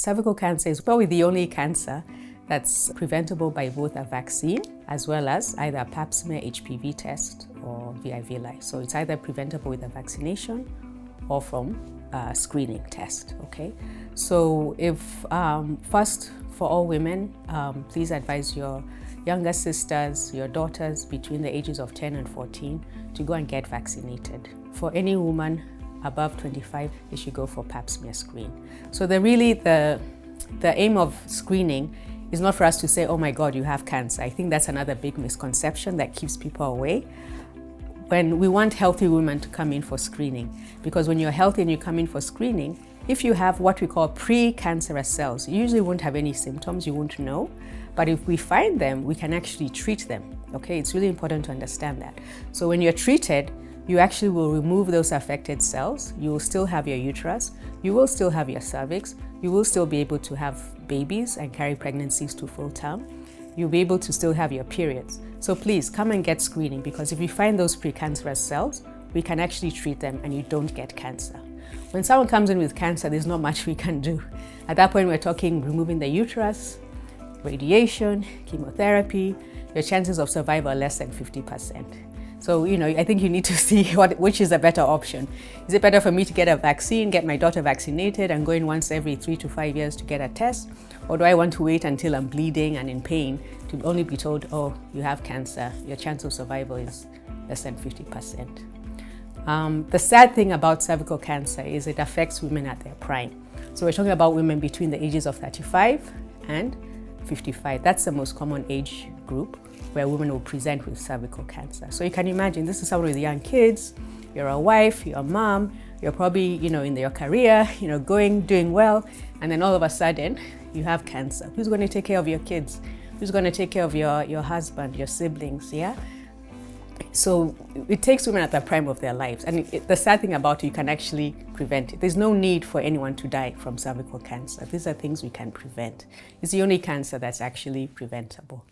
Cervical cancer is probably the only cancer that's preventable by both a vaccine as well as either a pap smear HPV test or VIV-like. So it's either preventable with a vaccination or from a screening test, okay? So if, first for all women, please advise your younger sisters, your daughters between the ages of 10 and 14 to go and get vaccinated. For any woman above 25, they should go for pap smear screen. So the aim of screening is not for us to say, oh my God, you have cancer. I think that's another big misconception that keeps people away. When we want healthy women to come in for screening, because when you're healthy and you come in for screening, if you have what we call pre-cancerous cells, you usually won't have any symptoms, you won't know. But if we find them, we can actually treat them, okay? It's really important to understand that. So when you're treated, you actually will remove those affected cells. You will still have your uterus, you will still have your cervix, you will still be able to have babies and carry pregnancies to full term. You'll be able to still have your periods. So please come and get screening, because if we find those precancerous cells, we can actually treat them and you don't get cancer. When someone comes in with cancer, there's not much we can do. At that point, we're talking removing the uterus, radiation, chemotherapy. Your chances of survival are less than 50%. So, I think you need to see which is a better option. Is it better for me to get a vaccine, get my daughter vaccinated and go in once every 3 to 5 years to get a test? Or do I want to wait until I'm bleeding and in pain to only be told, oh, you have cancer, your chance of survival is less than 50%. The sad thing about cervical cancer is it affects women at their prime. So we're talking about women between the ages of 35 and 55. That's the most common age group where women will present with cervical cancer. So you can imagine, this is someone with young kids, you're a wife, you're a mom, you're probably, in your career, doing well, and then all of a sudden you have cancer. Who's going to take care of your kids? Who's going to take care of your husband, your siblings, yeah? So it takes women at the prime of their lives. And the sad thing about it, you can actually prevent it. There's no need for anyone to die from cervical cancer. These are things we can prevent. It's the only cancer that's actually preventable.